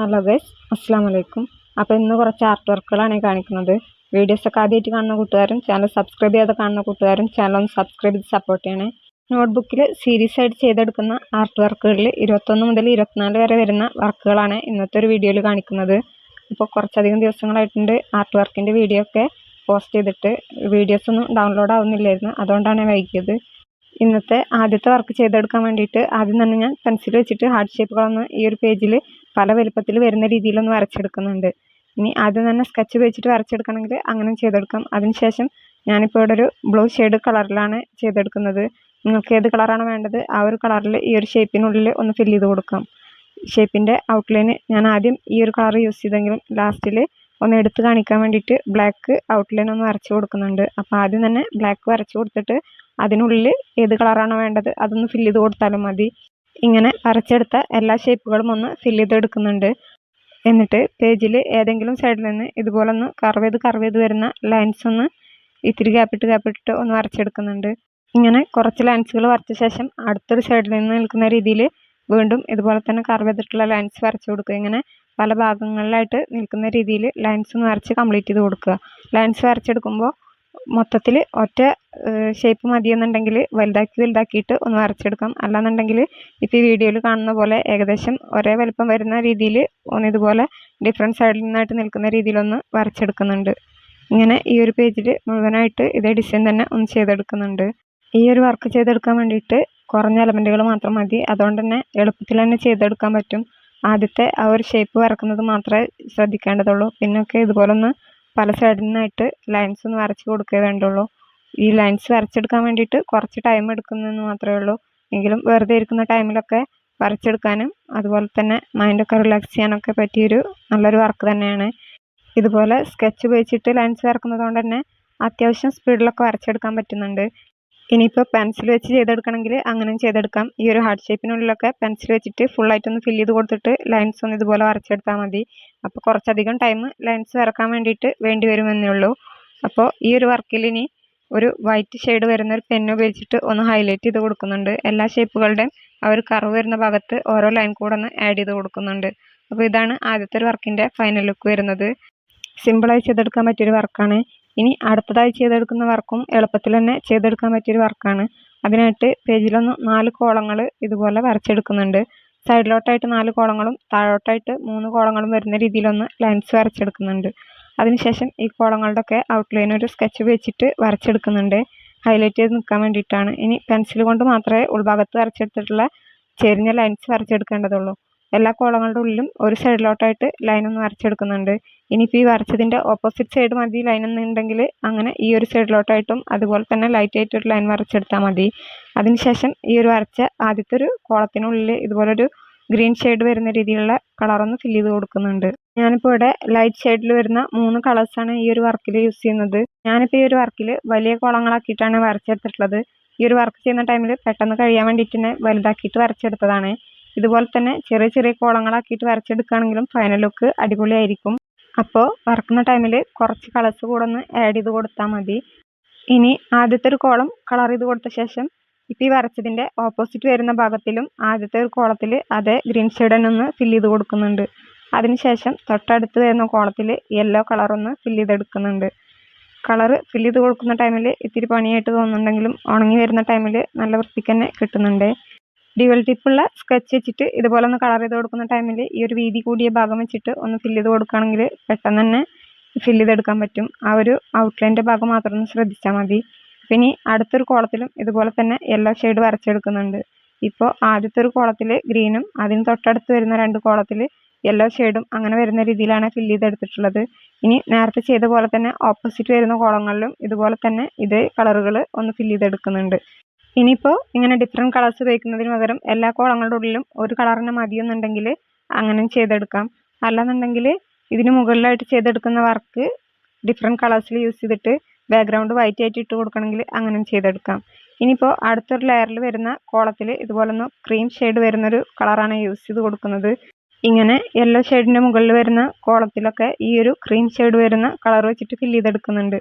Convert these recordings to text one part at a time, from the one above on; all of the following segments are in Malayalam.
ഹലോ ഗൈസ്, അസ്സാം വലൈക്കും. അപ്പോൾ ഇന്ന് കുറച്ച് ആർട്ട് വർക്കുകളാണ് കാണിക്കുന്നത്. വീഡിയോസൊക്കെ ആദ്യമായിട്ട് കാണുന്ന കൂട്ടുകാരും ചാനൽ സബ്സ്ക്രൈബ് ചെയ്യാതെ കാണുന്ന കൂട്ടുകാരും ചാനൽ ഒന്ന് സബ്സ്ക്രൈബ് ചെയ്ത് സപ്പോർട്ട് ചെയ്യണേ. നോട്ട്ബുക്കിൽ സീരീസ് ആയിട്ട് ചെയ്തെടുക്കുന്ന ആർട്ട് വർക്കുകളിൽ 21 മുതൽ 24 വരെ വരുന്ന വർക്കുകളാണ് ഇന്നത്തെ ഒരു വീഡിയോയിൽ കാണിക്കുന്നത്. ഇപ്പോൾ കുറച്ചധികം ദിവസങ്ങളായിട്ടുണ്ട് ആർട്ട് വർക്കിൻ്റെ വീഡിയോ ഒക്കെ പോസ്റ്റ് ചെയ്തിട്ട്. വീഡിയോസൊന്നും ഡൗൺലോഡ് ആവുന്നില്ലായിരുന്നു, അതുകൊണ്ടാണ് വൈകിയത്. ഇന്നത്തെ ആദ്യത്തെ വർക്ക് ചെയ്തെടുക്കാൻ വേണ്ടിയിട്ട് ആദ്യം തന്നെ ഞാൻ പെൻസിൽ വെച്ചിട്ട് ഹാർട്ട് ഷേപ്പുകളൊന്ന് ഈ ഒരു പേജിൽ പല വലുപ്പത്തിൽ വരുന്ന രീതിയിലൊന്ന് വരച്ചെടുക്കുന്നുണ്ട്. ഇനി ആദ്യം തന്നെ സ്കെച്ച് വെച്ചിട്ട് വരച്ചെടുക്കണമെങ്കിൽ അങ്ങനെ ചെയ്തെടുക്കാം. അതിനുശേഷം ഞാനിപ്പോൾ ഇവിടെ ഒരു ബ്ലൂ ഷെയ്ഡ് കളറിലാണ് ചെയ്തെടുക്കുന്നത്. നിങ്ങൾക്ക് ഏത് കളറാണ് വേണ്ടത് ആ ഒരു കളറിൽ ഈ ഒരു ഷേപ്പിനുള്ളിൽ ഒന്ന് ഫില്ല് ചെയ്ത് കൊടുക്കാം. ഷേപ്പിൻ്റെ ഔട്ട്ലൈന് ഞാൻ ആദ്യം ഈ ഒരു കളർ യൂസ് ചെയ്തെങ്കിലും ലാസ്റ്റിൽ ഒന്ന് എടുത്ത് കാണിക്കാൻ വേണ്ടിയിട്ട് ബ്ലാക്ക് ഔട്ട്ലൈൻ ഒന്ന് വരച്ചു കൊടുക്കുന്നുണ്ട്. അപ്പോൾ ആദ്യം തന്നെ ബ്ലാക്ക് വരച്ചു കൊടുത്തിട്ട് അതിനുള്ളിൽ ഏത് കളറാണോ വേണ്ടത് അതൊന്ന് ഫില്ല് ചെയ്ത് കൊടുത്താലും മതി. ഇങ്ങനെ വരച്ചെടുത്ത എല്ലാ ഷേപ്പുകളും ഒന്ന് ഫില്ല് ചെയ്തെടുക്കുന്നുണ്ട്. എന്നിട്ട് പേജിൽ ഏതെങ്കിലും സൈഡിൽ നിന്ന് ഇതുപോലെ ഒന്ന് കർവ് ചെയ്ത് വരുന്ന ലൈൻസ് ഒന്ന് ഇത്തിരി ഗ്യാപ്പിട്ട് ഒന്ന് വരച്ചെടുക്കുന്നുണ്ട്. ഇങ്ങനെ കുറച്ച് ലൈൻസുകൾ വരച്ച ശേഷം അടുത്തൊരു സൈഡിൽ നിന്ന് നിൽക്കുന്ന രീതിയിൽ വീണ്ടും ഇതുപോലെ തന്നെ കർവ് ചെയ്തിട്ടുള്ള ലൈൻസ് വരച്ചു കൊടുക്കുക. ഇങ്ങനെ പല ഭാഗങ്ങളിലായിട്ട് നിൽക്കുന്ന രീതിയിൽ ലൈൻസ് ഒന്ന് വരച്ച് കംപ്ലീറ്റ് ചെയ്ത് കൊടുക്കുക. ലൈൻസ് വരച്ചെടുക്കുമ്പോൾ മൊത്തത്തിൽ ഒറ്റ ഷേപ്പ് മതിയെന്നുണ്ടെങ്കിൽ വലുതാക്കിയിട്ട് ഒന്ന് വരച്ചെടുക്കാം. അല്ലാന്നുണ്ടെങ്കിൽ ഇപ്പോൾ ഈ വീഡിയോയിൽ കാണുന്ന പോലെ ഏകദേശം ഒരേ വലുപ്പം വരുന്ന രീതിയിൽ ഒന്ന് ഇതുപോലെ ഡിഫറെൻറ്റ് സൈഡിൽ നിന്നായിട്ട് നിൽക്കുന്ന രീതിയിലൊന്ന് വരച്ചെടുക്കുന്നുണ്ട്. ഇങ്ങനെ ഈ ഒരു പേജിൽ മുഴുവനായിട്ട് ഇതേ ഡിസൈൻ തന്നെ ഒന്ന് ചെയ്തെടുക്കുന്നുണ്ട്. ഈ ഒരു വർക്ക് ചെയ്തെടുക്കാൻ വേണ്ടിയിട്ട് കുറഞ്ഞ എലമെൻറ്റുകൾ മാത്രം മതി. അതുകൊണ്ട് തന്നെ എളുപ്പത്തിൽ തന്നെ ചെയ്തെടുക്കാൻ പറ്റും. ആദ്യത്തെ ആ ഒരു ഷേപ്പ് വരക്കുന്നത് മാത്രമേ ശ്രദ്ധിക്കേണ്ടതുള്ളൂ. പിന്നൊക്കെ ഇതുപോലെ ഒന്ന് പല സൈഡിൽ നിന്നായിട്ട് ലൈൻസ് ഒന്ന് വരച്ച് കൊടുക്കേ വേണ്ടുള്ളൂ. ഈ ലൈൻസ് വരച്ചെടുക്കാൻ വേണ്ടിയിട്ട് കുറച്ച് ടൈം എടുക്കുന്നതെന്ന് മാത്രമേ ഉള്ളൂ. എങ്കിലും വെറുതെ ഇരിക്കുന്ന ടൈമിലൊക്കെ വരച്ചെടുക്കാനും അതുപോലെ തന്നെ മൈൻഡൊക്കെ റിലാക്സ് ചെയ്യാനൊക്കെ പറ്റിയൊരു നല്ലൊരു വർക്ക് തന്നെയാണ്. ഇതുപോലെ സ്കെച്ച് ഉപയോഗിച്ചിട്ട് ലൈൻസ് വരക്കുന്നത് കൊണ്ട് തന്നെ അത്യാവശ്യം സ്പീഡിലൊക്കെ വരച്ചെടുക്കാൻ പറ്റുന്നുണ്ട്. ഇനിയിപ്പോൾ പെൻസിൽ വെച്ച് ചെയ്തെടുക്കണമെങ്കിൽ അങ്ങനെയും ചെയ്തെടുക്കാം. ഈ ഒരു ഹാർട്ട് ഷേപ്പിനുള്ളിലൊക്കെ പെൻസിൽ വെച്ചിട്ട് ഫുള്ളായിട്ടൊന്ന് ഫില്ല് ചെയ്ത് കൊടുത്തിട്ട് ലൈൻസ് ഒന്ന് ഇതുപോലെ വരച്ചെടുത്താൽ മതി. അപ്പോൾ കുറച്ചധികം ടൈം ലൈൻസ് വരക്കാൻ വേണ്ടിയിട്ട് വേണ്ടി വരുമെന്നേ ഉള്ളൂ. അപ്പോൾ ഈ ഒരു വർക്കിൽ ഇനി ഒരു വൈറ്റ് ഷെയ്ഡ് വരുന്ന ഒരു പെൻ ഉപയോഗിച്ചിട്ട് ഒന്ന് ഹൈലൈറ്റ് ചെയ്ത് കൊടുക്കുന്നുണ്ട്. എല്ലാ ഷേപ്പുകളുടെയും ആ ഒരു കർവ് വരുന്ന ഭാഗത്ത് ഓരോ ലൈൻ കൂടെ ഒന്ന് ആഡ് ചെയ്ത് കൊടുക്കുന്നുണ്ട്. അപ്പോൾ ഇതാണ് ആദ്യത്തെ ഒരു വർക്കിൻ്റെ ഫൈനൽ ലുക്ക് വരുന്നത്. സിമ്പിളായി ചെയ്തെടുക്കാൻ പറ്റിയൊരു വർക്കാണ്. ഇനി അടുത്തതായി ചെയ്തെടുക്കുന്ന വർക്കും എളുപ്പത്തിൽ തന്നെ ചെയ്തെടുക്കാൻ പറ്റിയൊരു വർക്കാണ്. അതിനായിട്ട് പേജിലൊന്ന് 4 കോളങ്ങൾ ഇതുപോലെ വരച്ചെടുക്കുന്നുണ്ട്. സൈഡിലോട്ടായിട്ട് 4 കോളങ്ങളും താഴോട്ടായിട്ട് 3 കോളങ്ങളും വരുന്ന രീതിയിലൊന്ന് ലൈൻസ് വരച്ചെടുക്കുന്നുണ്ട്. അതിനുശേഷം ഈ കോളങ്ങളുടെ ഒക്കെ ഔട്ട്ലൈൻ ഒരു സ്കെച്ച് വെച്ചിട്ട് വരച്ചെടുക്കുന്നുണ്ട്. ഹൈലൈറ്റ് ചെയ്ത് നിൽക്കാൻ വേണ്ടിയിട്ടാണ്. ഇനി പെൻസിൽ കൊണ്ട് മാത്രമേ ഉൾഭാഗത്ത് വരച്ചെടുത്തിട്ടുള്ള ചെരിഞ്ഞ ലൈൻസ് വരച്ചെടുക്കേണ്ടതുള്ളൂ. എല്ലാ കോളങ്ങളുടെ ഉള്ളിലും ഒരു സൈഡിലോട്ടായിട്ട് ലൈൻ ഒന്ന് വരച്ചെടുക്കുന്നുണ്ട്. ഇനിയിപ്പോൾ ഈ വരച്ചതിൻ്റെ ഓപ്പോസിറ്റ് സൈഡ് മതി ലൈൻ എന്നുണ്ടെങ്കിൽ അങ്ങനെ ഈ ഒരു സൈഡിലോട്ടായിട്ടും അതുപോലെ തന്നെ ലൈറ്റ് ആയിട്ടൊരു ലൈൻ വരച്ചെടുത്താൽ മതി. അതിനുശേഷം ഈ ഒരു വരച്ച ആദ്യത്തെ ഒരു കോളത്തിനുള്ളിൽ ഇതുപോലൊരു ഗ്രീൻ ഷെയ്ഡ് വരുന്ന രീതിയിലുള്ള കളറൊന്ന് ഫില്ല് ചെയ്ത് കൊടുക്കുന്നുണ്ട്. ഞാനിപ്പോൾ ഇവിടെ ലൈറ്റ് ഷെയ്ഡിൽ വരുന്ന 3 കളേഴ്സാണ് ഈ ഒരു വർക്കിൽ യൂസ് ചെയ്യുന്നത്. ഞാനിപ്പോൾ ഈ ഒരു വർക്കിൽ വലിയ കോളങ്ങളാക്കിയിട്ടാണ് വരച്ചെടുത്തിട്ടുള്ളത്. ഈ ഒരു വർക്ക് ചെയ്യുന്ന ടൈമിൽ പെട്ടെന്ന് കഴിയാൻ വേണ്ടിയിട്ട് തന്നെ വലുതാക്കിയിട്ട് വരച്ചെടുത്തതാണ്. ഇതുപോലെ തന്നെ ചെറിയ കോളങ്ങളാക്കിയിട്ട് വരച്ചെടുക്കുകയാണെങ്കിലും ഫൈനൽ ലുക്ക് അടിപൊളിയായിരിക്കും. അപ്പോൾ വരക്കുന്ന ടൈമിൽ കുറച്ച് കളേഴ്സ് കൂടെ ഒന്ന് ആഡ് ചെയ്ത് കൊടുത്താൽ മതി. ഇനി ആദ്യത്തെ ഒരു കോളം കളർ ചെയ്ത് കൊടുത്ത ശേഷം ഇപ്പോൾ ഈ വരച്ചതിൻ്റെ ഓപ്പോസിറ്റ് വരുന്ന ഭാഗത്തിലും ആദ്യത്തെ ഒരു കോളത്തിൽ അതേ ഗ്രീൻ ഷെയ്ഡ് തന്നെ ഒന്ന് ഫില്ല് ചെയ്ത് കൊടുക്കുന്നുണ്ട്. അതിനുശേഷം തൊട്ടടുത്ത് വരുന്ന കോളത്തിൽ യെല്ലോ കളറൊന്ന് ഫില്ല് ചെയ്തെടുക്കുന്നുണ്ട്. കളർ ഫില്ല് ചെയ്ത് കൊടുക്കുന്ന ടൈമിൽ ഇത്തിരി പണിയായിട്ട് തോന്നുന്നുണ്ടെങ്കിലും ഉണങ്ങി വരുന്ന ടൈമിൽ നല്ല വൃത്തിക്ക് തന്നെ കിട്ടുന്നുണ്ട്. ഡ്യുവൽ ടിപ്പുള്ള സ്കെച്ച് വെച്ചിട്ട് ഇതുപോലെ ഒന്ന് കളർ ചെയ്ത് കൊടുക്കുന്ന ടൈമിൽ ഈ ഒരു വീതി കൂടിയ ഭാഗം വെച്ചിട്ട് ഒന്ന് ഫില്ല് ചെയ്ത് കൊടുക്കുകയാണെങ്കിൽ പെട്ടെന്ന് തന്നെ ഫില്ല് ചെയ്തെടുക്കാൻ പറ്റും. ആ ഒരു ഔട്ട്ലൈൻ്റെ ഭാഗം മാത്രം ഒന്ന് ശ്രദ്ധിച്ചാൽ മതി. പിന്നെ അടുത്തൊരു കോളത്തിലും ഇതുപോലെ തന്നെ യെല്ലോ ഷെയ്ഡ് വരച്ചെടുക്കുന്നുണ്ട്. ഇപ്പോൾ ആദ്യത്തെ ഒരു കോളത്തിൽ ഗ്രീനും അതിന് തൊട്ടടുത്ത് വരുന്ന 2 കോളത്തിൽ യെല്ലോ ഷെയ്ഡും അങ്ങനെ വരുന്ന രീതിയിലാണ് ഫില്ല് ചെയ്തെടുത്തിട്ടുള്ളത്. ഇനി നേരത്തെ ചെയ്ത പോലെ തന്നെ ഓപ്പോസിറ്റ് വരുന്ന കോളങ്ങളിലും ഇതുപോലെ തന്നെ ഇതേ കളറുകൾ ഒന്ന് ഫില്ല് ചെയ്തെടുക്കുന്നുണ്ട്. ഇനിയിപ്പോൾ ഇങ്ങനെ ഡിഫറെൻറ്റ് കളേഴ്സ് ഉപയോഗിക്കുന്നതിന് പകരം എല്ലാ കോളങ്ങളുടെ ഉള്ളിലും ഒരു കളർ തന്നെ മതിയെന്നുണ്ടെങ്കിൽ അങ്ങനെ ചെയ്തെടുക്കാം. അല്ലാന്നുണ്ടെങ്കിൽ ഇതിന് മുകളിലായിട്ട് ചെയ്തെടുക്കുന്ന വർക്ക് ഡിഫറെൻറ്റ് കളേഴ്സിൽ യൂസ് ചെയ്തിട്ട് ബാക്ക്ഗ്രൗണ്ട് വൈറ്റ് ആയിട്ട് ഇട്ട് കൊടുക്കണമെങ്കിൽ അങ്ങനെ ചെയ്തെടുക്കാം. ഇനിയിപ്പോൾ അടുത്തൊരു ലെയറിൽ വരുന്ന കോളത്തിൽ ഇതുപോലൊന്ന് ക്രീം ഷെയ്ഡ് വരുന്നൊരു കളറാണ് യൂസ് ചെയ്ത് കൊടുക്കുന്നത്. ഇങ്ങനെ യെല്ലോ ഷെയ്ഡിൻ്റെ മുകളിൽ വരുന്ന കോളത്തിലൊക്കെ ഈ ഒരു ക്രീം ഷെയ്ഡ് വരുന്ന കളർ വെച്ചിട്ട് ഫില്ല് ചെയ്തെടുക്കുന്നുണ്ട്.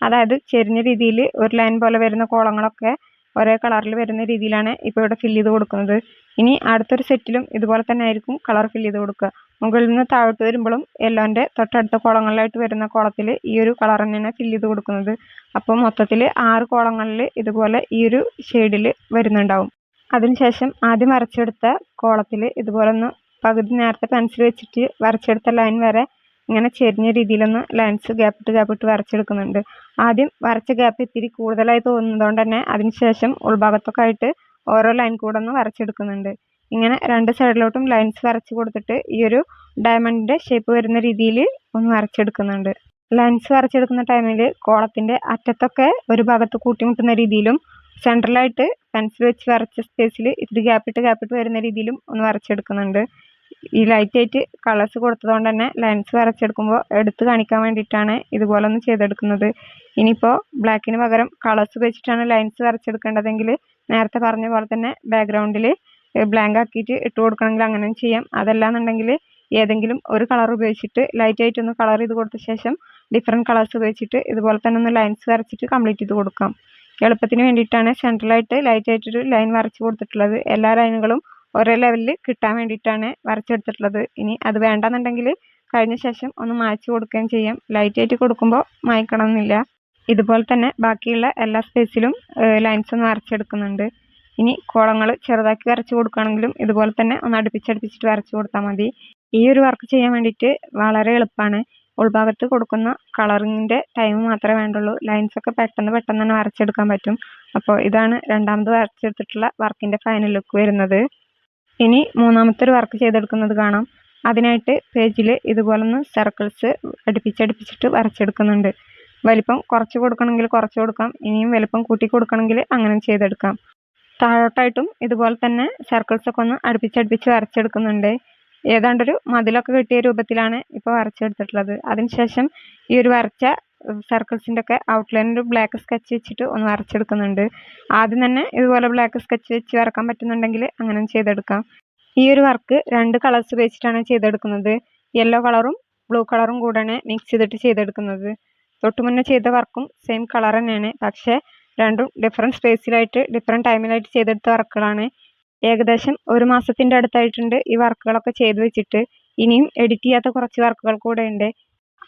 അതായത് ചെരിഞ്ഞ രീതിയിൽ ഒരു ലൈൻ പോലെ വരുന്ന കോളങ്ങളൊക്കെ ഒരേ കളറിൽ വരുന്ന രീതിയിലാണ് ഇപ്പോൾ ഇവിടെ ഫില്ല് ചെയ്ത് കൊടുക്കുന്നത്. ഇനി അടുത്തൊരു സെറ്റിലും ഇതുപോലെ തന്നെ ആയിരിക്കും കളർ ഫില്ല് ചെയ്ത് കൊടുക്കുക. മുകളിൽ നിന്ന് താഴോട്ട് വരുമ്പോഴും യെല്ലോൻ്റെ തൊട്ടടുത്ത കോളങ്ങളിലായിട്ട് വരുന്ന കോളത്തിൽ ഈ ഒരു കളർ തന്നെയാണ് ഫില്ല് ചെയ്ത് കൊടുക്കുന്നത്. അപ്പോൾ മൊത്തത്തിൽ 6 കോളങ്ങളിൽ ഇതുപോലെ ഈ ഒരു ഷെയ്ഡിൽ വരുന്നുണ്ടാവും. അതിനുശേഷം ആദ്യം വരച്ചെടുത്ത കോളത്തിൽ ഇതുപോലെ ഒന്ന് പകുതി നേരത്തെ പെൻസിൽ വെച്ചിട്ട് വരച്ചെടുത്ത ലൈൻ വരെ ഇങ്ങനെ ചെരിഞ്ഞ രീതിയിലൊന്ന് ലൈൻസ് ഗ്യാപ്പിട്ട് വരച്ചെടുക്കുന്നുണ്ട്. ആദ്യം വരച്ച ഗ്യാപ്പ് ഇത്തിരി കൂടുതലായി തോന്നുന്നതുകൊണ്ട് തന്നെ അതിനുശേഷം ഉൾഭാഗത്തൊക്കെ ആയിട്ട് ഓരോ ലൈൻ കൂടെ ഒന്ന് വരച്ചെടുക്കുന്നുണ്ട്. ഇങ്ങനെ രണ്ട് സൈഡിലോട്ടും ലൈൻസ് വരച്ച് കൊടുത്തിട്ട് ഈ ഒരു ഡയമണ്ടിൻ്റെ ഷേപ്പ് വരുന്ന രീതിയിൽ ഒന്ന് വരച്ചെടുക്കുന്നുണ്ട്. ലൈൻസ് വരച്ചെടുക്കുന്ന ടൈമിൽ കോളത്തിൻ്റെ അറ്റത്തൊക്കെ ഒരു ഭാഗത്ത് കൂട്ടിമുട്ടുന്ന രീതിയിലും സെൻട്രലായിട്ട് പെൻസിൽ വെച്ച് വരച്ച സ്പേസിൽ ഇത്തിരി ഗ്യാപ്പിട്ട് വരുന്ന രീതിയിലും ഒന്ന് വരച്ചെടുക്കുന്നുണ്ട്. ഈ ലൈറ്റായിട്ട് കളേഴ്സ് കൊടുത്തതുകൊണ്ട് തന്നെ ലൈൻസ് വരച്ചെടുക്കുമ്പോൾ എടുത്ത് കാണിക്കാൻ വേണ്ടിയിട്ടാണ് ഇതുപോലെ ഒന്ന് ചെയ്തെടുക്കുന്നത്. ഇനിയിപ്പോൾ ബ്ലാക്കിന് പകരം കളേഴ്സ് ഉപയോഗിച്ചിട്ടാണ് ലൈൻസ് വരച്ചെടുക്കേണ്ടതെങ്കിൽ നേരത്തെ പറഞ്ഞ പോലെ തന്നെ ബാക്ക്ഗ്രൗണ്ടിൽ ബ്ലാങ്ക് ആക്കിയിട്ട് ഇട്ട് കൊടുക്കണമെങ്കിൽ അങ്ങനെയും ചെയ്യാം. അതല്ലാന്നുണ്ടെങ്കിൽ ഏതെങ്കിലും ഒരു കളർ ഉപയോഗിച്ചിട്ട് ലൈറ്റായിട്ടൊന്ന് കളർ ചെയ്ത് കൊടുത്ത ശേഷം ഡിഫറെൻറ്റ് കളേഴ്സ് ഉപയോഗിച്ചിട്ട് ഇതുപോലെ തന്നെ ഒന്ന് ലൈൻസ് വരച്ചിട്ട് കംപ്ലീറ്റ് ചെയ്ത് കൊടുക്കാം. എളുപ്പത്തിന് വേണ്ടിയിട്ടാണ് സെൻട്രലായിട്ട് ലൈറ്റായിട്ടൊരു ലൈൻ വരച്ച് കൊടുത്തിട്ടുള്ളത്. എല്ലാ ലൈനുകളും ഒരേ ലെവലിൽ കിട്ടാൻ വേണ്ടിയിട്ടാണ് വരച്ചെടുത്തിട്ടുള്ളത്. ഇനി അത് വേണ്ടെന്നുണ്ടെങ്കിൽ കഴിഞ്ഞ ശേഷം ഒന്ന് മായ്ച്ച് കൊടുക്കുകയും ചെയ്യാം. ലൈറ്റായിട്ട് കൊടുക്കുമ്പോൾ മായ്ക്കണമെന്നില്ല. ഇതുപോലെ തന്നെ ബാക്കിയുള്ള എല്ലാ സ്പേസിലും ലൈൻസ് ഒന്ന് വരച്ചെടുക്കുന്നുണ്ട്. ഇനി കോളങ്ങൾ ചെറുതാക്കി വരച്ച് കൊടുക്കുകയാണെങ്കിലും ഇതുപോലെ തന്നെ ഒന്ന് അടുപ്പിച്ചടുപ്പിച്ചിട്ട് വരച്ച് കൊടുത്താൽ മതി. ഈ ഒരു വർക്ക് ചെയ്യാൻ വേണ്ടിയിട്ട് വളരെ എളുപ്പമാണ്. ഉൾഭാഗത്ത് കൊടുക്കുന്ന കളറിങ്ങിൻ്റെ ടൈം മാത്രമേ വേണ്ടുള്ളൂ. ലൈൻസൊക്കെ പെട്ടെന്ന് തന്നെ വരച്ചെടുക്കാൻ പറ്റും. അപ്പോൾ ഇതാണ് രണ്ടാമത് വരച്ചെടുത്തിട്ടുള്ള വർക്കിൻ്റെ ഫൈനൽ ലുക്ക് വരുന്നത്. ഇനി മൂന്നാമത്തെ ഒരു വർക്ക് ചെയ്തെടുക്കുന്നത് കാണാം. അതിനായിട്ട് പേജിൽ ഇതുപോലൊന്ന് സർക്കിൾസ് അടുപ്പിച്ചടുപ്പിച്ചിട്ട് വരച്ചെടുക്കുന്നുണ്ട്. വലിപ്പം കുറച്ച് കൊടുക്കണമെങ്കിൽ കുറച്ച് കൊടുക്കാം. ഇനിയും വലിപ്പം കൂട്ടി കൊടുക്കണമെങ്കിൽ അങ്ങനെ ചെയ്തെടുക്കാം. താഴോട്ടായിട്ടും ഇതുപോലെ തന്നെ സർക്കിൾസൊക്കെ ഒന്ന് അടുപ്പിച്ചടുപ്പിച്ച് വരച്ചെടുക്കുന്നുണ്ട്. ഏതാണ്ടൊരു മതിലൊക്കെ കിട്ടിയ രൂപത്തിലാണ് ഇപ്പോൾ വരച്ചെടുത്തിട്ടുള്ളത്. അതിനുശേഷം ഈ ഒരു വരച്ച സർക്കിൾസിൻ്റെ ഒക്കെ ഔട്ട്ലൈനിൽ ബ്ലാക്ക് സ്കെച്ച് വെച്ചിട്ട് ഒന്ന് വരച്ചെടുക്കുന്നുണ്ട്. ആദ്യം തന്നെ ഇതുപോലെ ബ്ലാക്ക് സ്കെച്ച് വെച്ച് വരക്കാൻ പറ്റുന്നുണ്ടെങ്കിൽ അങ്ങനെ ചെയ്തെടുക്കാം. ഈ ഒരു വർക്ക് 2 കളേഴ്സ് ഉപയോഗിച്ചിട്ടാണ് ചെയ്തെടുക്കുന്നത്. യെല്ലോ കളറും ബ്ലൂ കളറും കൂടെയാണ് മിക്സ് ചെയ്തിട്ട് ചെയ്തെടുക്കുന്നത്. തൊട്ട് മുന്നേ ചെയ്ത വർക്കും സെയിം കളർ തന്നെയാണ്. പക്ഷേ രണ്ടും ഡിഫറെൻറ്റ് സ്പേസിലായിട്ട് ഡിഫറെൻറ്റ് ടൈമിലായിട്ട് ചെയ്തെടുത്ത വർക്കുകളാണ്. ഏകദേശം 1 മാസത്തിൻ്റെ അടുത്തായിട്ടുണ്ട് ഈ വർക്കുകളൊക്കെ ചെയ്ത് വെച്ചിട്ട്. ഇനിയും എഡിറ്റ് ചെയ്യാത്ത കുറച്ച് വർക്കുകൾ കൂടെ ഉണ്ട്.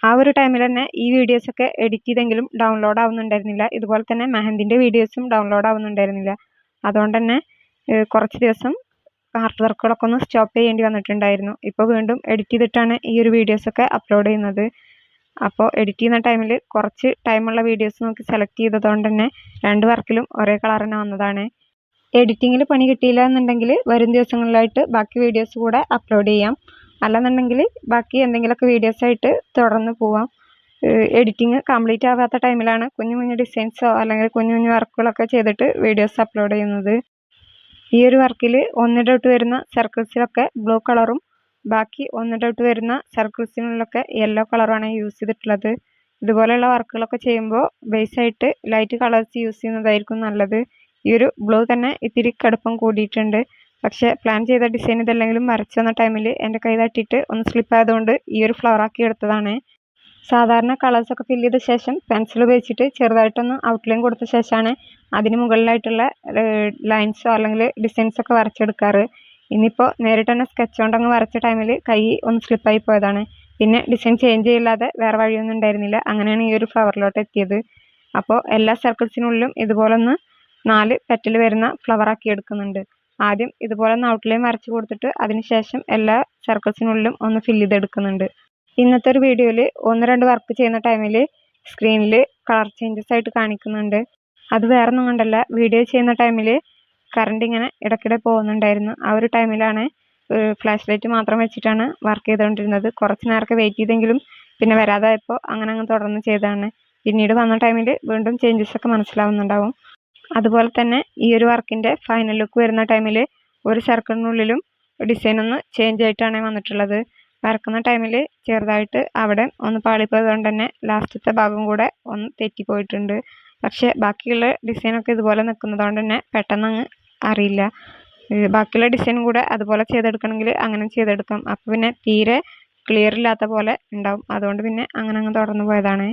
ആ ഒരു ടൈമിൽ തന്നെ ഈ വീഡിയോസൊക്കെ എഡിറ്റ് ചെയ്തെങ്കിലും ഡൗൺലോഡ് ആവുന്നുണ്ടായിരുന്നില്ല. ഇതുപോലെ തന്നെ മെഹന്തിൻ്റെ വീഡിയോസും ഡൗൺലോഡ് ആവുന്നുണ്ടായിരുന്നില്ല. അതുകൊണ്ട് തന്നെ കുറച്ച് ദിവസം ആർട്ട് വർക്കുകളൊക്കെ ഒന്ന് സ്റ്റോപ്പ് ചെയ്യേണ്ടി വന്നിട്ടുണ്ടായിരുന്നു. ഇപ്പോൾ വീണ്ടും എഡിറ്റ് ചെയ്തിട്ടാണ് ഈ ഒരു വീഡിയോസൊക്കെ അപ്ലോഡ് ചെയ്യുന്നത്. അപ്പോൾ എഡിറ്റ് ചെയ്യുന്ന ടൈമിൽ കുറച്ച് ടൈമുള്ള വീഡിയോസ് നോക്കി സെലക്ട് ചെയ്തതുകൊണ്ട് തന്നെ 2 വർക്കിലും ഒരേ കളർ തന്നെ വന്നതാണ്. എഡിറ്റിങ്ങിൽ പണി കിട്ടിയില്ല എന്നുണ്ടെങ്കിൽ വരും ദിവസങ്ങളിലായിട്ട് ബാക്കി വീഡിയോസ് കൂടെ അപ്ലോഡ് ചെയ്യാം. അല്ലെന്നുണ്ടെങ്കിൽ ബാക്കി എന്തെങ്കിലുമൊക്കെ വീഡിയോസായിട്ട് തുടർന്ന് പോവാം. എഡിറ്റിങ് കംപ്ലീറ്റ് ആവാത്ത ടൈമിലാണ് കുഞ്ഞു ഡിസൈൻസോ അല്ലെങ്കിൽ കുഞ്ഞു വർക്കുകളൊക്കെ ചെയ്തിട്ട് വീഡിയോസ് അപ്ലോഡ് ചെയ്യുന്നത്. ഈ ഒരു വർക്കിൽ ഒന്നിടവിട്ട് വരുന്ന സർക്കിൾസിലൊക്കെ ബ്ലൂ കളറും ബാക്കി ഒന്നിടവിട്ട് വരുന്ന സർക്കിൾസിനുള്ളൊക്കെ യെല്ലോ കളറുമാണ് യൂസ് ചെയ്തിട്ടുള്ളത്. ഇതുപോലെയുള്ള വർക്കുകളൊക്കെ ചെയ്യുമ്പോൾ ബേസായിട്ട് ലൈറ്റ് കളേഴ്സ് യൂസ് ചെയ്യുന്നതായിരിക്കും നല്ലത്. ഈ ഒരു ബ്ലൂ തന്നെ ഇത്തിരി കടുപ്പം കൂടിയിട്ടുണ്ട്. പക്ഷേ പ്ലാൻ ചെയ്ത ഡിസൈൻ ഇതല്ലെങ്കിലും വരച്ചു വന്ന ടൈമിൽ എൻ്റെ കൈ തട്ടിയിട്ട് ഒന്ന് സ്ലിപ്പ് ആയതുകൊണ്ട് ഈ ഒരു ഫ്ലവറാക്കി എടുത്തതാണ്. സാധാരണ കളേഴ്സൊക്കെ ഫില്ല് ചെയ്ത ശേഷം പെൻസിൽ ഉപയോഗിച്ചിട്ട് ചെറുതായിട്ടൊന്ന് ഔട്ട്ലൈൻ കൊടുത്ത ശേഷമാണ് അതിന് മുകളിലായിട്ടുള്ള ലൈൻസോ അല്ലെങ്കിൽ ഡിസൈൻസൊക്കെ വരച്ചെടുക്കാറ്. ഇന്നിപ്പോൾ നേരിട്ട് തന്നെ സ്കെച്ച് കൊണ്ടങ്ങ് വരച്ച ടൈമിൽ കൈ ഒന്ന് സ്ലിപ്പായി പോയതാണ്. പിന്നെ ഡിസൈൻ ചേഞ്ച് ചെയ്യില്ലാതെ വേറെ വഴിയൊന്നും ഉണ്ടായിരുന്നില്ല. അങ്ങനെയാണ് ഈ ഒരു ഫ്ലവറിലോട്ട് എത്തിയത്. അപ്പോൾ എല്ലാ സർക്കിൾസിനുള്ളിലും ഇതുപോലെ ഒന്ന് 4 പെറ്റൽ വരുന്ന ഫ്ലവറാക്കി എടുക്കുന്നുണ്ട്. ആദ്യം ഇതുപോലെ ഒന്ന് ഔട്ട്ലൈൻ വരച്ച് കൊടുത്തിട്ട് അതിനുശേഷം എല്ലാ സർക്കിൾസിനുള്ളിലും ഒന്ന് ഫില്ല് ചെയ്തെടുക്കുന്നുണ്ട്. ഇന്നത്തെ ഒരു വീഡിയോയിൽ 1-2 വർക്ക് ചെയ്യുന്ന ടൈമിൽ സ്ക്രീനിൽ കളർ ചേഞ്ചസ് ആയിട്ട് കാണിക്കുന്നുണ്ട്. അത് വേറെ ഒന്നും കൊണ്ടല്ല, വീഡിയോ ചെയ്യുന്ന ടൈമിൽ കറണ്ട് ഇങ്ങനെ ഇടയ്ക്കിടെ പോകുന്നുണ്ടായിരുന്നു. ആ ഒരു ടൈമിലാണ് ഫ്ലാഷ് ലൈറ്റ് മാത്രം വെച്ചിട്ടാണ് വർക്ക് ചെയ്തുകൊണ്ടിരുന്നത്. കുറച്ച് നേരമൊക്കെ വെയിറ്റ് ചെയ്തെങ്കിലും പിന്നെ വരാതായപ്പോൾ അങ്ങനെ തുടർന്ന് ചെയ്തതാണ്. പിന്നീട് വന്ന ടൈമിൽ വീണ്ടും ചേഞ്ചസ് ഒക്കെ മനസ്സിലാവുന്നുണ്ടാവും. അതുപോലെ തന്നെ ഈ ഒരു വർക്കിൻ്റെ ഫൈനൽ ലുക്ക് വരുന്ന ടൈമിൽ ഒരു സർക്കിളിനുള്ളിലും ഡിസൈൻ ഒന്ന് ചേഞ്ച് ആയിട്ടാണ് വന്നിട്ടുള്ളത്. വരക്കുന്ന ടൈമിൽ ചെറുതായിട്ട് അവിടെ ഒന്ന് പാളിപ്പോയതുകൊണ്ട് തന്നെ ലാസ്റ്റത്തെ ഭാഗം കൂടെ ഒന്ന് തെറ്റിപ്പോയിട്ടുണ്ട്. പക്ഷേ ബാക്കിയുള്ള ഡിസൈനൊക്കെ ഇതുപോലെ നിൽക്കുന്നതുകൊണ്ട് തന്നെ പെട്ടെന്ന് അങ്ങ് അറിയില്ല. ബാക്കിയുള്ള ഡിസൈൻ കൂടെ അതുപോലെ ചെയ്തെടുക്കണമെങ്കിൽ അങ്ങനെ ചെയ്തെടുക്കാം. അപ്പോൾ പിന്നെ തീരെ ക്ലിയർ ഇല്ലാത്ത പോലെ ഉണ്ടാവും. അതുകൊണ്ട് പിന്നെ അങ്ങനെ തുടർന്ന് പോയതാണ്.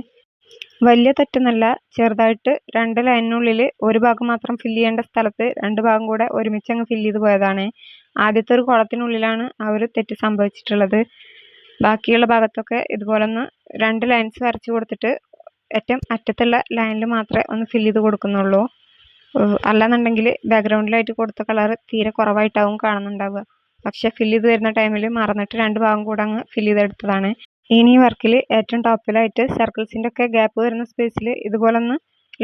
വലിയ തെറ്റൊന്നുമല്ല, ചെറുതായിട്ട് 2 ലൈനിനുള്ളിൽ ഒരു ഭാഗം മാത്രം ഫില്ല് ചെയ്യേണ്ട സ്ഥലത്ത് 2 ഭാഗം കൂടെ ഒരുമിച്ച് അങ്ങ് ഫില്ല് ചെയ്ത് പോയതാണ്. ആദ്യത്തെ ഒരു കോളത്തിനുള്ളിലാണ് ആ ഒരു തെറ്റ് സംഭവിച്ചിട്ടുള്ളത്. ബാക്കിയുള്ള ഭാഗത്തൊക്കെ ഇതുപോലെ ഒന്ന് 2 ലൈൻസ് വരച്ച് കൊടുത്തിട്ട് ഏറ്റവും അറ്റത്തുള്ള ലൈനിൽ മാത്രമേ ഒന്ന് ഫില്ല് ചെയ്ത് കൊടുക്കുന്നുള്ളൂ. അല്ലാന്നുണ്ടെങ്കിൽ ബാക്ക്ഗ്രൗണ്ടിലായിട്ട് കൊടുത്ത കളർ തീരെ കുറവായിട്ടാവും കാണുന്നുണ്ടാവുക. പക്ഷെ ഫില്ല് ചെയ്ത് വരുന്ന ടൈമിൽ മറന്നിട്ട് 2 ഭാഗം കൂടെ അങ്ങ് ഫില്ല് ചെയ്തെടുത്തതാണ്. ഇനി വർക്കിൽ ഏറ്റവും ടോപ്പിലായിട്ട് സർക്കിൾസിൻ്റെ ഒക്കെ ഗ്യാപ്പ് വരുന്ന സ്പേസിൽ ഇതുപോലെ ഒന്ന്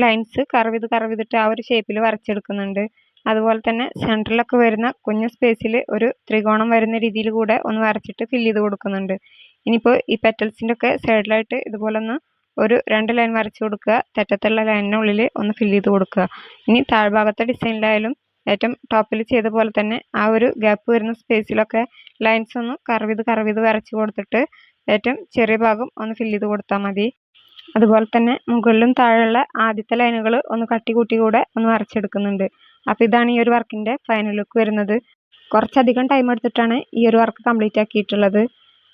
ലൈൻസ് കർവ് ചെയ്തിട്ട് ആ ഒരു ഷേപ്പിൽ വരച്ചെടുക്കുന്നുണ്ട്. അതുപോലെ തന്നെ സെൻറ്ററിലൊക്കെ വരുന്ന കുഞ്ഞു സ്പേസിൽ ഒരു ത്രികോണം വരുന്ന രീതിയിൽ കൂടെ ഒന്ന് വരച്ചിട്ട് ഫില്ല് ചെയ്ത് കൊടുക്കുന്നുണ്ട്. ഇനിയിപ്പോൾ ഈ പെറ്റൽസിൻ്റെ ഒക്കെ സൈഡിലായിട്ട് ഇതുപോലെ ഒന്ന് ഒരു 2 ലൈൻ വരച്ച് കൊടുക്കുക. തെറ്റത്തുള്ള ലൈനിനുള്ളിൽ ഒന്ന് ഫില്ല് ചെയ്ത് കൊടുക്കുക. ഇനി താഴ്ഭാഗത്തെ ഡിസൈനിലായാലും ഏറ്റവും ടോപ്പിൽ ചെയ്ത പോലെ തന്നെ ആ ഒരു ഗ്യാപ്പ് വരുന്ന സ്പേസിലൊക്കെ ലൈൻസ് ഒന്ന് കർവ് ചെയ്ത് വരച്ച് കൊടുത്തിട്ട് ഏറ്റവും ചെറിയ ഭാഗം ഒന്ന് ഫില്ല് ചെയ്ത് കൊടുത്താൽ മതി. അതുപോലെ തന്നെ മുകളിലും താഴെയുള്ള ആദ്യത്തെ ലൈനുകൾ ഒന്ന് കട്ടി കൂട്ടി കൂടെ ഒന്ന് വരച്ചെടുക്കുന്നുണ്ട്. അപ്പോൾ ഇതാണ് ഈ ഒരു വർക്കിൻ്റെ ഫൈനൽ ലുക്ക് വരുന്നത്. കുറച്ചധികം ടൈം എടുത്തിട്ടാണ് ഈ ഒരു വർക്ക് കംപ്ലീറ്റ് ആക്കിയിട്ടുള്ളത്.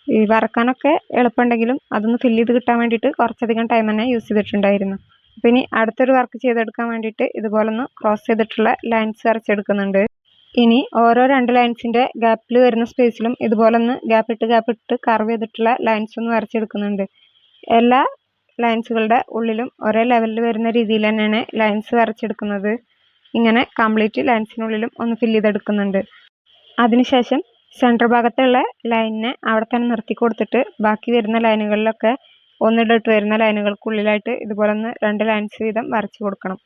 ഈ വരക്കാനൊക്കെ എളുപ്പമുണ്ടെങ്കിലും അതൊന്ന് ഫില്ല് ചെയ്ത് കിട്ടാൻ വേണ്ടിയിട്ട് കുറച്ചധികം ടൈം തന്നെ യൂസ് ചെയ്തിട്ടുണ്ടായിരുന്നു. അപ്പോൾ ഇനി അടുത്തൊരു വർക്ക് ചെയ്തെടുക്കാൻ വേണ്ടിയിട്ട് ഇതുപോലെ ഒന്ന് ക്രോസ് ചെയ്തിട്ടുള്ള ലൈൻസ് വരച്ചെടുക്കുന്നുണ്ട്. ഇനി ഓരോ 2 ലൈൻസിൻ്റെ ഗ്യാപ്പിൽ വരുന്ന സ്പേസിലും ഇതുപോലെ ഒന്ന് ഗ്യാപ്പ് ഇട്ട് കർവ് ചെയ്തിട്ടുള്ള ലൈൻസ് ഒന്ന് വരച്ചെടുക്കുന്നുണ്ട്. എല്ലാ ലൈൻസുകളുടെ ഉള്ളിലും ഒരേ ലെവലിൽ വരുന്ന രീതിയിൽ തന്നെയാണ് ലൈൻസ് വരച്ചെടുക്കുന്നത്. ഇങ്ങനെ കംപ്ലീറ്റ് ലൈൻസിനുള്ളിലും ഒന്ന് ഫില്ല് ചെയ്തെടുക്കുന്നുണ്ട്. അതിനുശേഷം സെൻറ്റർ ഭാഗത്തുള്ള ലൈനിനെ അവിടെ തന്നെ നിർത്തി കൊടുത്തിട്ട് ബാക്കി വരുന്ന ലൈനുകളിലൊക്കെ ഒന്നിടവിട്ട് വരുന്ന ലൈനുകൾക്കുള്ളിലായിട്ട് ഇതുപോലെ ഒന്ന് 2 ലൈൻസ് വീതം വരച്ചു കൊടുക്കണം.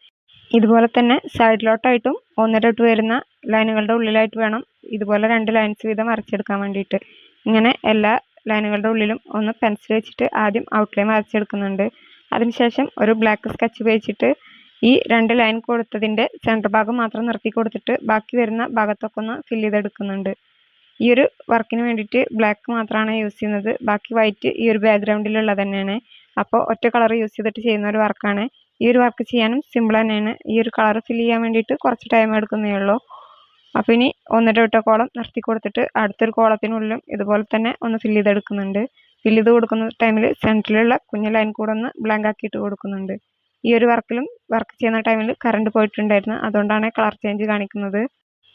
ഇതുപോലെ തന്നെ സൈഡിലോട്ടായിട്ടും ഒന്നിടവിട്ട് വരുന്ന ലൈനുകളുടെ ഉള്ളിലായിട്ട് വേണം ഇതുപോലെ 2 ലൈൻസ് വീതം വരച്ചെടുക്കാൻ വേണ്ടിയിട്ട്. ഇങ്ങനെ എല്ലാ ലൈനുകളുടെ ഉള്ളിലും ഒന്ന് പെൻസിൽ വെച്ചിട്ട് ആദ്യം ഔട്ട്ലൈൻ വരച്ചെടുക്കുന്നുണ്ട്. അതിനുശേഷം ഒരു ബ്ലാക്ക് സ്കെച്ച് ഉപയോഗിച്ചിട്ട് ഈ 2 ലൈൻ കൊടുത്തതിൻ്റെ സെൻറ്റർ ഭാഗം മാത്രം നിർത്തി കൊടുത്തിട്ട് ബാക്കി വരുന്ന ഭാഗത്തൊക്കെ ഒന്ന് ഫില്ല് ചെയ്തെടുക്കുന്നുണ്ട്. ഈ ഒരു വർക്കിന് വേണ്ടിയിട്ട് ബ്ലാക്ക് മാത്രമാണ് യൂസ് ചെയ്യുന്നത്. ബാക്കി വൈറ്റ് ഈ ഒരു ബാക്ക്ഗ്രൗണ്ടിലുള്ളത് തന്നെയാണ്. അപ്പോൾ ഒറ്റ കളർ യൂസ് ചെയ്തിട്ട് ചെയ്യുന്ന ഒരു വർക്കാണ്. ഈ ഒരു വർക്ക് ചെയ്യാനും സിമ്പിൾ തന്നെയാണ്. ഈ ഒരു കളർ ഫില്ല് ചെയ്യാൻ വേണ്ടിയിട്ട് കുറച്ച് ടൈം എടുക്കുന്നേ ഉള്ളൂ. അപ്പോൾ ഇനി ഒന്നിടവിട്ട കോളം നിർത്തി കൊടുത്തിട്ട് അടുത്തൊരു കോളത്തിനുള്ളിലും ഇതുപോലെ തന്നെ ഒന്ന് ഫില്ല് ചെയ്തെടുക്കുന്നുണ്ട്. ഫില്ല് ചെയ്ത് കൊടുക്കുന്ന ടൈമിൽ സെൻറ്ററിലുള്ള കുഞ്ഞു ലൈൻ കൂടെ ഒന്ന് ബ്ലാങ്ക് ആക്കിയിട്ട് കൊടുക്കുന്നുണ്ട്. ഈ ഒരു വർക്കിലും വർക്ക് ചെയ്യുന്ന ടൈമിൽ കറണ്ട് പോയിട്ടുണ്ടായിരുന്നു. അതുകൊണ്ടാണ് കളർ ചേഞ്ച് കാണിക്കുന്നത്.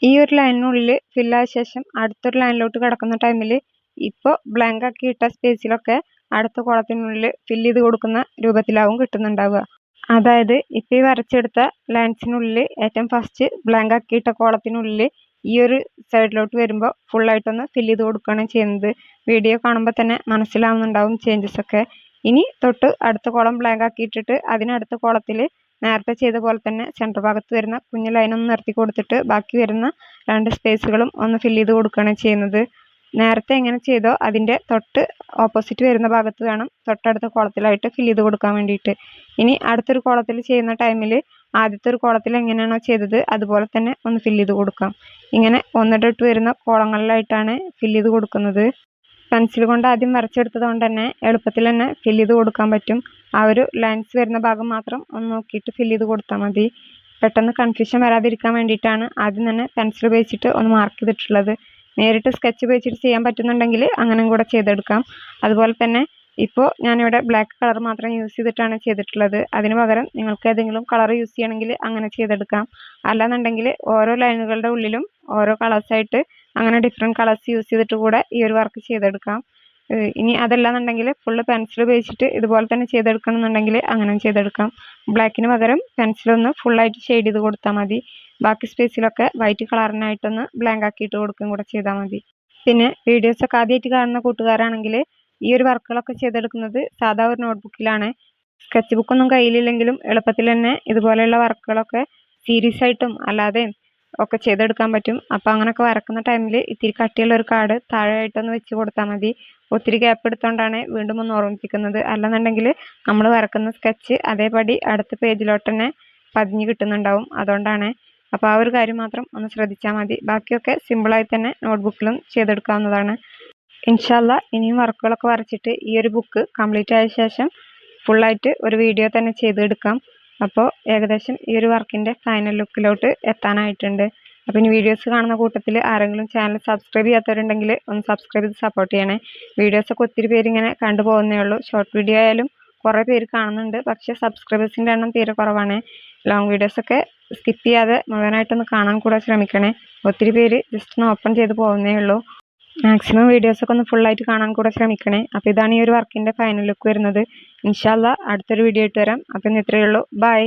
ഈ ഒരു ലൈനിനുള്ളിൽ ഫില്ലായ ശേഷം അടുത്തൊരു ലൈനിലോട്ട് കിടക്കുന്ന ടൈമിൽ ഇപ്പോൾ ബ്ലാങ്ക് ആക്കി ഇട്ട സ്പേസിലൊക്കെ അടുത്ത കോളത്തിനുള്ളിൽ ഫില്ല് ചെയ്ത് കൊടുക്കുന്ന രൂപത്തിലാവും കിട്ടുന്നുണ്ടാവുക. അതായത് ഇപ്പോൾ ഈ വരച്ചെടുത്ത ലൈൻസിനുള്ളിൽ ഏറ്റവും ഫസ്റ്റ് ബ്ലാങ്ക് ആക്കിയിട്ട കോളത്തിനുള്ളിൽ ഈ ഒരു സൈഡിലോട്ട് വരുമ്പോൾ ഫുള്ളായിട്ടൊന്ന് ഫില്ല് ചെയ്ത് കൊടുക്കുകയാണ് ചെയ്യുന്നത്. വീഡിയോ കാണുമ്പോൾ തന്നെ മനസ്സിലാവുന്നുണ്ടാവും ചേഞ്ചസ് ഒക്കെ. ഇനി തൊട്ട് അടുത്ത കോളം ബ്ലാങ്ക് ആക്കിയിട്ടിട്ട് അതിനടുത്ത കോളത്തിൽ നേരത്തെ ചെയ്ത പോലെ തന്നെ സെൻറ്റർ ഭാഗത്ത് വരുന്ന കുഞ്ഞു ലൈനൊന്ന് നിർത്തി കൊടുത്തിട്ട് ബാക്കി വരുന്ന 2 സ്പേസുകളും ഒന്ന് ഫില്ല് ചെയ്ത് കൊടുക്കുകയാണ് ചെയ്യുന്നത്. നേരത്തെ എങ്ങനെ ചെയ്തോ അതിൻ്റെ തൊട്ട് ഓപ്പോസിറ്റ് വരുന്ന ഭാഗത്ത് വേണം തൊട്ടടുത്ത കോളത്തിലായിട്ട് ഫില്ല് ചെയ്ത് കൊടുക്കാൻ വേണ്ടിയിട്ട്. ഇനി അടുത്തൊരു കോളത്തിൽ ചെയ്യുന്ന ടൈമിൽ ആദ്യത്തെ ഒരു കോളത്തിൽ എങ്ങനെയാണോ ചെയ്തത് അതുപോലെ തന്നെ ഒന്ന് ഫില്ല് ചെയ്ത് കൊടുക്കാം. ഇങ്ങനെ ഒന്നിടവിട്ട് വരുന്ന കോളങ്ങളിലായിട്ടാണ് ഫില്ല് ചെയ്ത് കൊടുക്കുന്നത്. പെൻസിൽ കൊണ്ട് ആദ്യം വരച്ചെടുത്തത് കൊണ്ട് തന്നെ എളുപ്പത്തിൽ തന്നെ ഫില്ല് ചെയ്ത് കൊടുക്കാൻ പറ്റും. ആ ഒരു ലൈൻസ് വരുന്ന ഭാഗം മാത്രം ഒന്ന് നോക്കിയിട്ട് ഫില്ല് ചെയ്ത് കൊടുത്താൽ മതി. പെട്ടെന്ന് കൺഫ്യൂഷൻ വരാതിരിക്കാൻ വേണ്ടിയിട്ടാണ് ആദ്യം തന്നെ പെൻസിൽ ഉപയോഗിച്ചിട്ട് ഒന്ന് മാർക്ക് ചെയ്തിട്ടുള്ളത്. നേരിട്ട് സ്കെച്ച് ഉപയോഗിച്ചിട്ട് ചെയ്യാൻ പറ്റുന്നുണ്ടെങ്കിൽ അങ്ങനെയും കൂടെ ചെയ്തെടുക്കാം. അതുപോലെ തന്നെ ഇപ്പോൾ ഞാനിവിടെ ബ്ലാക്ക് കളർ മാത്രം യൂസ് ചെയ്തിട്ടാണ് ചെയ്തിട്ടുള്ളത്. അതിന് പകരം നിങ്ങൾക്ക് ഏതെങ്കിലും കളർ യൂസ് ചെയ്യണമെങ്കിൽ അങ്ങനെ ചെയ്തെടുക്കാം. അല്ലാന്നുണ്ടെങ്കിൽ ഓരോ ലൈനുകളുടെ ഉള്ളിലും ഓരോ കളേഴ്സായിട്ട് അങ്ങനെ ഡിഫറെൻറ്റ് കളേഴ്സ് യൂസ് ചെയ്തിട്ട് കൂടെ ഈ ഒരു വർക്ക് ചെയ്തെടുക്കാം. ഇനി അതല്ലാന്നുണ്ടെങ്കിൽ ഫുള്ള് പെൻസിൽ ഉപയോഗിച്ചിട്ട് ഇതുപോലെ തന്നെ ചെയ്തെടുക്കണം എന്നുണ്ടെങ്കിൽ അങ്ങനെ ചെയ്തെടുക്കാം. ബ്ലാക്കിന് പകരം പെൻസിലൊന്ന് ഫുള്ളായിട്ട് ഷെയ്ഡ് ചെയ്ത് കൊടുത്താൽ മതി. ബാക്കി സ്പേസിലൊക്കെ വൈറ്റ് കളറിനായിട്ടൊന്ന് ബ്ലാങ്ക് ആക്കിയിട്ട് കൊടുക്കുകയും കൂടെ ചെയ്താൽ മതി. പിന്നെ വീഡിയോസൊക്കെ ആദ്യമായിട്ട് കാണുന്ന കൂട്ടുകാരാണെങ്കിൽ ഈ ഒരു വർക്കുകളൊക്കെ ചെയ്തെടുക്കുന്നത് സാധാ ഒരു നോട്ട്ബുക്കിലാണ്. സ്കെച്ച് ബുക്കൊന്നും കയ്യിലില്ലെങ്കിലും എളുപ്പത്തിൽ തന്നെ ഇതുപോലെയുള്ള വർക്കുകളൊക്കെ സീരീസ് ആയിട്ടും അല്ലാതെയും ഒക്കെ ചെയ്തെടുക്കാൻ പറ്റും. അപ്പോൾ അങ്ങനെയൊക്കെ വരക്കുന്ന ടൈമിൽ ഇത്തിരി കട്ടിയുള്ള ഒരു കാർഡ് താഴെയായിട്ടൊന്ന് വെച്ച് കൊടുത്താൽ മതി. ഒത്തിരി ഗ്യാപ്പ് എടുത്തുകൊണ്ടാണ് വീണ്ടും ഒന്ന് ഓർമ്മിപ്പിക്കുന്നത്. അല്ലെന്നുണ്ടെങ്കിൽ നമ്മൾ വരക്കുന്ന സ്കെച്ച് അതേപടി അടുത്ത പേജിലോട്ട് തന്നെ പതിഞ്ഞ് കിട്ടുന്നുണ്ടാവും. അതുകൊണ്ടാണ്. അപ്പോൾ ആ ഒരു കാര്യം മാത്രം ഒന്ന് ശ്രദ്ധിച്ചാൽ മതി. ബാക്കിയൊക്കെ സിമ്പിളായി തന്നെ നോട്ട്ബുക്കിലും ചെയ്തെടുക്കാവുന്നതാണ്. ഇൻഷാ അല്ലാ ഇനിയും വർക്കുകളൊക്കെ വരച്ചിട്ട് ഈ ഒരു ബുക്ക് കംപ്ലീറ്റ് ആയ ശേഷം ഫുള്ളായിട്ട് ഒരു വീഡിയോ തന്നെ ചെയ്തെടുക്കാം. അപ്പോൾ ഏകദേശം ഈ ഒരു വർക്കിൻ്റെ ഫൈനൽ ലുക്കിലോട്ട് എത്താനായിട്ടുണ്ട്. അപ്പോൾ ഇനി വീഡിയോസ് കാണുന്ന കൂട്ടത്തിൽ ആരെങ്കിലും ചാനൽ സബ്സ്ക്രൈബ് ചെയ്യാത്തവരുണ്ടെങ്കിൽ ഒന്ന് സബ്സ്ക്രൈബ് ചെയ്ത് സപ്പോർട്ട് ചെയ്യണേ. വീഡിയോസൊക്കെ ഒത്തിരി പേര് ഇങ്ങനെ കണ്ടുപോകുന്നേ ഉള്ളൂ. ഷോർട്ട് വീഡിയോ ആയാലും കുറേ പേര് കാണുന്നുണ്ട്. പക്ഷേ സബ്സ്ക്രൈബേഴ്സിൻ്റെ എണ്ണം തീരെ കുറവാണ്. ലോങ് വീഡിയോസൊക്കെ സ്കിപ്പ് ചെയ്യാതെ മുഴുവനായിട്ടൊന്ന് കാണാൻ കൂടെ ശ്രമിക്കണേ. ഒത്തിരി പേര് ജസ്റ്റ് ഒന്ന് ഓപ്പൺ ചെയ്ത് പോകുന്നേ ഉള്ളൂ. മാക്സിമം വീഡിയോസൊക്കെ ഒന്ന് ഫുള്ളായിട്ട് കാണാൻ കൂടെ ശ്രമിക്കണേ. അപ്പോൾ ഇതാണ് ഈ ഒരു വർക്കിൻ്റെ ഫൈനൽ ലുക്ക് വരുന്നത്. ഇൻഷാ അല്ലാ അടുത്തൊരു വീഡിയോ ആയിട്ട് വരാം. അപ്പോൾ ഇന്ന് ഇത്രയേ ഉള്ളൂ. ബൈ.